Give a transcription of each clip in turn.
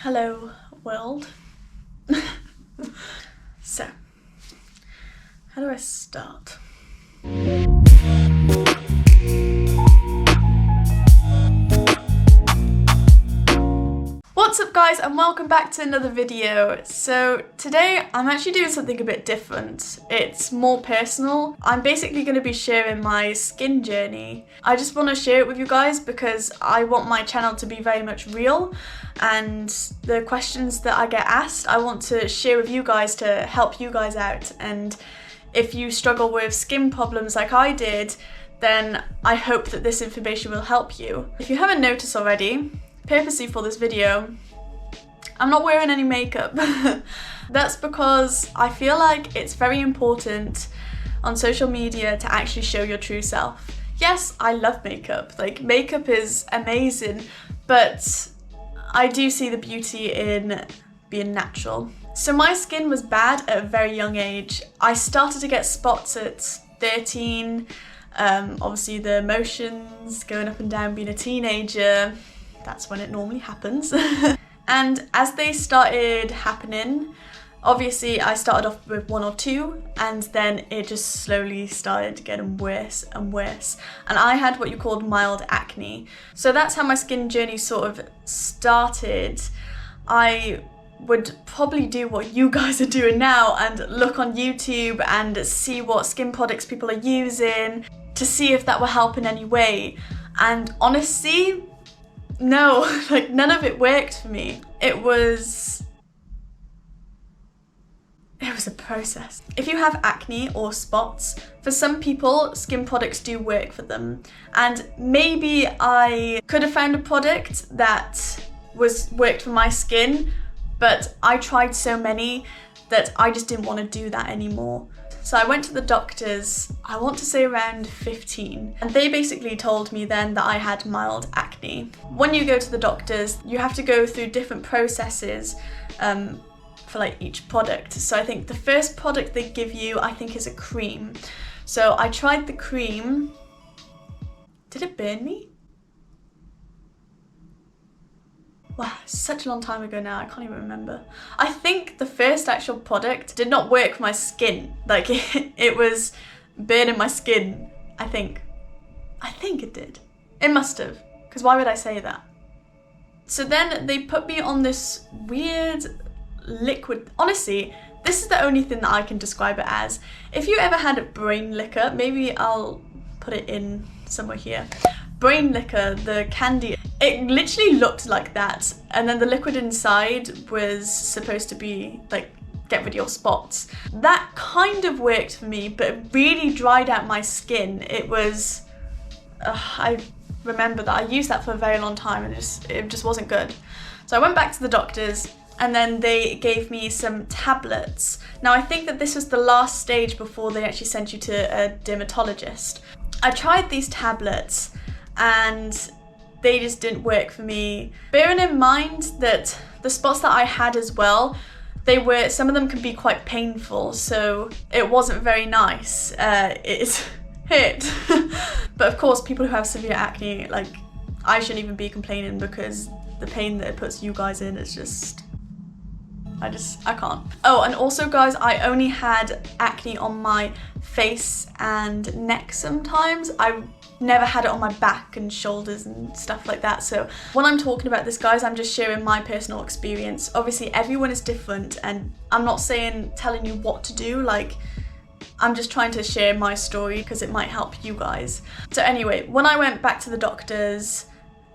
Hello, world. So, how do I start? What's up guys, and welcome back to another video. So today I'm actually doing something a bit different. It's more personal. I'm basically going to be sharing my skin journey. I just want to share it with you guys because I want my channel to be very much real, and the questions that I get asked I want to share with you guys to help you guys out. And if you struggle with skin problems like I did, then I hope that this information will help you. If you haven't noticed already, purposely for this video, I'm not wearing any makeup. That's because I feel like it's very important on social media to actually show your true self. Yes, I love makeup. Like, makeup is amazing, but I do see the beauty in being natural. So my skin was bad at a very young age. I started to get spots at 13. Obviously the emotions, going up and down, being a teenager, that's when it normally happens. And as they started happening, obviously I started off with 1 or 2, and then it just slowly started getting worse and worse. And I had what you called mild acne. So that's how my skin journey sort of started. I would probably do what you guys are doing now and look on YouTube and see what skin products people are using to see if that will help in any way. And honestly, no, like none of it worked for me. It was a process. If you have acne or spots, for some people, skin products do work for them. And maybe I could have found a product that worked for my skin, but I tried so many that I just didn't want to do that anymore. So I went to the doctors, I want to say around 15, and they basically told me then that I had mild acne. When you go to the doctors, you have to go through different processes for like each product. So I think the first product they give you, I think, is a cream. So I tried the cream. Did it burn me? Wow, such a long time ago now, I can't even remember. I think the first actual product did not work for my skin. Like, it was burning my skin, I think. I think it did. It must have, because why would I say that? So then they put me on this weird liquid. Honestly, this is the only thing that I can describe it as. If you ever had a brain liquor, maybe I'll put it in somewhere here. Brain liquor, the candy, it literally looked like that, and then the liquid inside was supposed to be like get rid of your spots. That kind of worked for me, but it really dried out my skin. It was I remember that I used that for a very long time, and it just wasn't good. So I went back to the doctors, and then they gave me some tablets. Now I think that this was the last stage before they actually sent you to a dermatologist. I tried these tablets and they just didn't work for me. Bearing in mind that the spots that I had as well, some of them can be quite painful, so it wasn't very nice. It hurt. But of course, people who have severe acne, like, I shouldn't even be complaining, because the pain that it puts you guys in is just, I can't. Oh, and also guys, I only had acne on my face and neck sometimes. I never had it on my back and shoulders and stuff like that. So when I'm talking about this, guys, I'm just sharing my personal experience. Obviously everyone is different, and I'm not telling you what to do. Like, I'm just trying to share my story because it might help you guys. So anyway, when I went back to the doctors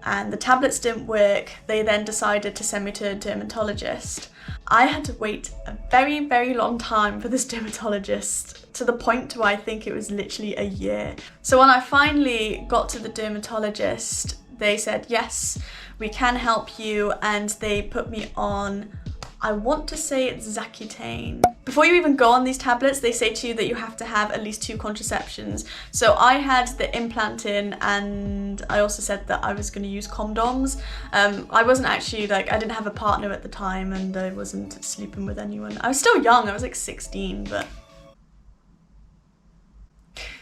and the tablets didn't work, they then decided to send me to a dermatologist. I had to wait a very, very long time for this dermatologist, to the point where I think it was literally a year. So when I finally got to the dermatologist, they said, yes, we can help you, and they put me on, I want to say it's Accutane. Before you even go on these tablets, they say to you that you have to have at least 2 contraceptions. So I had the implant in, and I also said that I was going to use condoms. I wasn't actually, like, I didn't have a partner at the time, and I wasn't sleeping with anyone. I was still young, I was like 16, but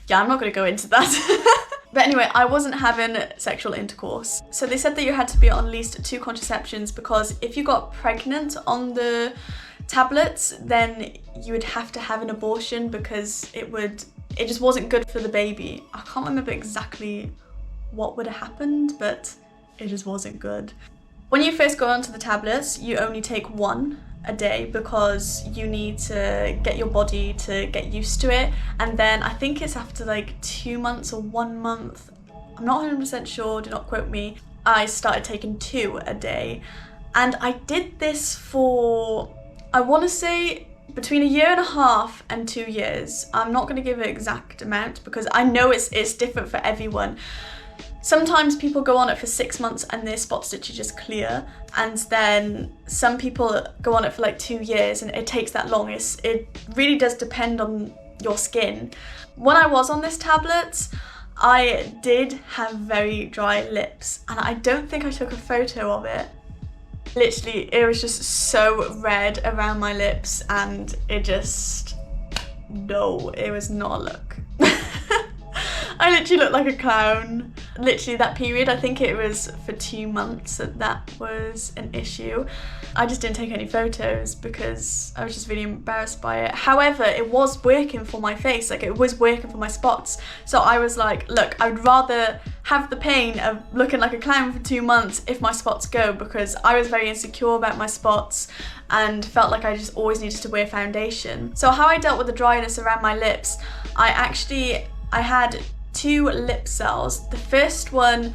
yeah, I'm not going to go into that. But anyway, I wasn't having sexual intercourse. So they said that you had to be on at least 2 contraceptions, because if you got pregnant on the tablets, then you would have to have an abortion, because it just wasn't good for the baby. I can't remember exactly what would have happened, but it just wasn't good. When you first go onto the tablets, you only take 1 a day, because you need to get your body to get used to it. And then I think it's after like 2 months or 1 month, I'm not 100% sure, do not quote me, I started taking 2 a day. And I did this for, I want to say, between 1.5 years and 2 years. I'm not going to give an exact amount, because I know it's different for everyone. Sometimes people go on it for 6 months and their spot stitches just clear, and then some people go on it for like 2 years and it takes that long. It really does depend on your skin. When I was on this tablet, I did have very dry lips, and I don't think I took a photo of it. Literally, it was just so red around my lips, and it just, no, it was not a look. I literally looked like a clown. Literally that period, I think it was for 2 months that was an issue. I just didn't take any photos because I was just really embarrassed by it. However, it was working for my face, like it was working for my spots. So I was like, look, I'd rather have the pain of looking like a clown for 2 months if my spots go, because I was very insecure about my spots and felt like I just always needed to wear foundation. So how I dealt with the dryness around my lips, I had 2 lip cells. The first one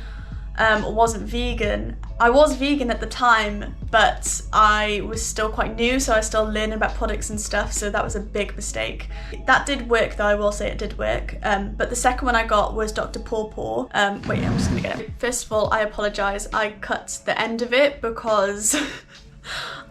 wasn't vegan. I was vegan at the time, but I was still quite new, so I was still learning about products and stuff, so that was a big mistake. That did work though, I will say it did work. But the second one I got was Dr. Paw Paw. Wait, I'm just gonna get it. First of all, I apologise, I cut the end of it because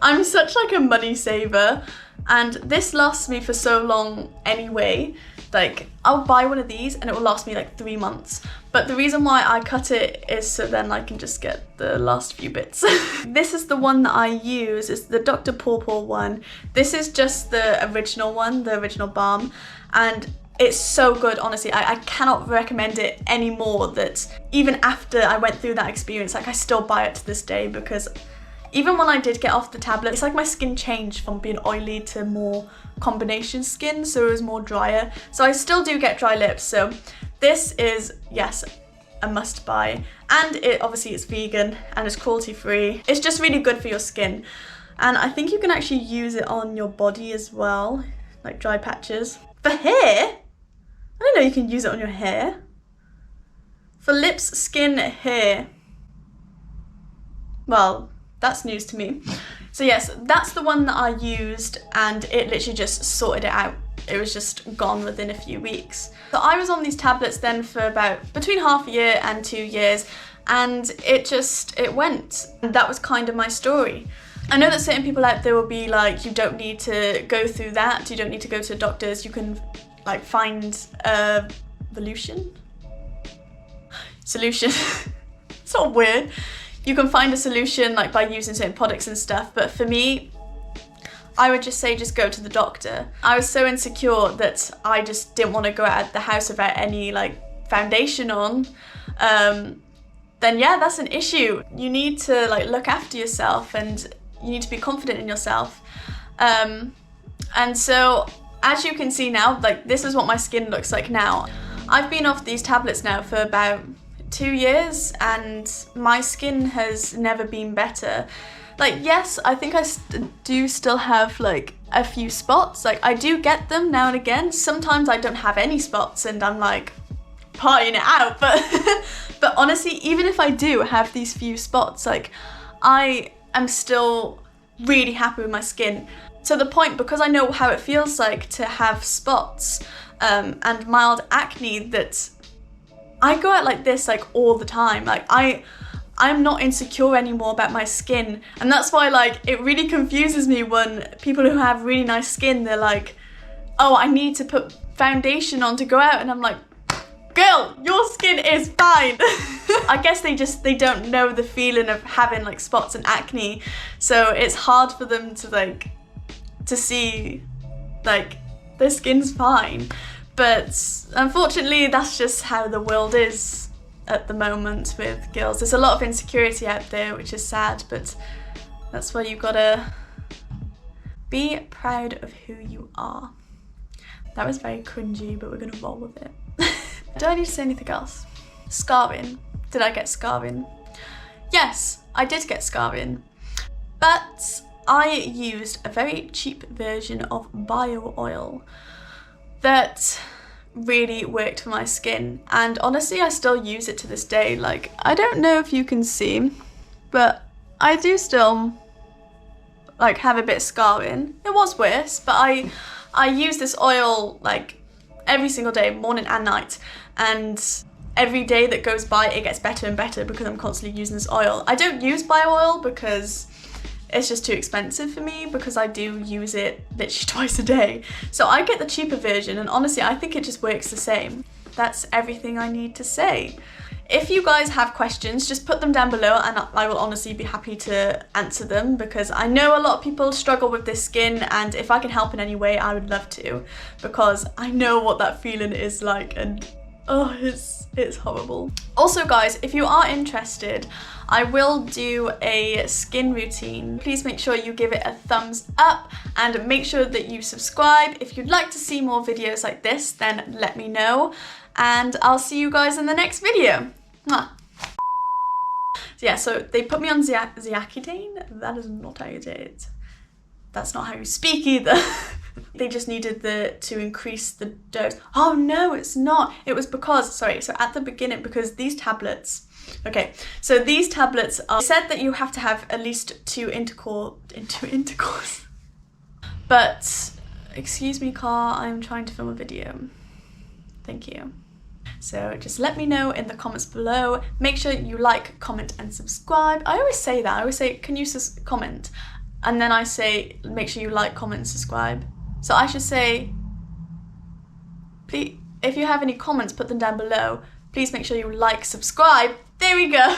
I'm such like a money saver, and this lasts me for so long anyway. Like, I'll buy one of these and it will last me like 3 months. But the reason why I cut it is so then I can just get the last few bits. This is the one that I use, it's the Dr. Paw Paw one. This is just the original one, the original balm. And it's so good, honestly. I cannot recommend it anymore. That even after I went through that experience, like I still buy it to this day, because even when I did get off the tablet, it's like my skin changed from being oily to more combination skin, so it was more drier. So I still do get dry lips, so this is, yes, a must buy. And it obviously it's vegan and it's cruelty free. It's just really good for your skin. And I think you can actually use it on your body as well, like dry patches. For hair, I didn't know you can use it on your hair. For lips, skin, hair, well, that's news to me. So yes, that's the one that I used, and it literally just sorted it out. It was just gone within a few weeks. So I was on these tablets then for about between 1/2 year and 2 years, and it went. And that was kind of my story. I know that certain people out there will be like, you don't need to go through that, you don't need to go to doctors, you can like find a solution. It's all weird. You can find a solution like by using certain products and stuff, but for me, I would just say just go to the doctor. I was so insecure that I just didn't want to go out of the house without any like foundation on. Then yeah, that's an issue. You need to like look after yourself, and you need to be confident in yourself. And so as you can see now, like this is what my skin looks like now. I've been off these tablets now for about 2 years, and my skin has never been better. Like, yes, I think I do still have like a few spots. Like I do get them now and again. Sometimes I don't have any spots and I'm like partying it out, but honestly, even if I do have these few spots, like I am still really happy with my skin, to the point because I know how it feels like to have spots and mild acne, that I go out like this like all the time. Like I'm not insecure anymore about my skin, and that's why like it really confuses me when people who have really nice skin, they're like, oh, I need to put foundation on to go out, and I'm like, girl, your skin is fine. I guess they don't know the feeling of having like spots and acne, so it's hard for them to like to see like their skin's fine. But unfortunately, that's just how the world is at the moment with girls. There's a lot of insecurity out there, which is sad, but that's why you've gotta be proud of who you are. That was very cringy, but we're gonna roll with it. Do I need to say anything else? Scarring. Did I get scarring? Yes, I did get scarring. But I used a very cheap version of bio oil that really worked for my skin. And honestly, I still use it to this day. Like, I don't know if you can see, but I do still like have a bit of scarring. It was worse, but I use this oil like every single day, morning and night, and every day that goes by it gets better and better because I'm constantly using this oil. I don't use bio oil because it's just too expensive for me, because I do use it literally twice a day. So I get the cheaper version, and honestly I think it just works the same. That's everything I need to say. If you guys have questions, just put them down below and I will honestly be happy to answer them, because I know a lot of people struggle with this skin, and if I can help in any way I would love to, because I know what that feeling is like, and oh, it's horrible. Also guys, if you are interested, I will do a skin routine. Please make sure you give it a thumbs up and make sure that you subscribe. If you'd like to see more videos like this, then let me know, and I'll see you guys in the next video. Mwah. So yeah, so they put me on Ziakidane. That is not how you say it. That's not how you speak either. They just needed to increase the dose. Oh no, it's not. It was because, sorry, so at the beginning, because these tablets, okay, so these tablets are, said that you have to have at least two intercourse. But, excuse me car, I'm trying to film a video. Thank you. So just let me know in the comments below. Make sure you like, comment and subscribe. I always say that. I always say, can you comment? And then I say, make sure you like, comment and subscribe. So I should say, please, if you have any comments, put them down below. Please make sure you like, subscribe. There we go.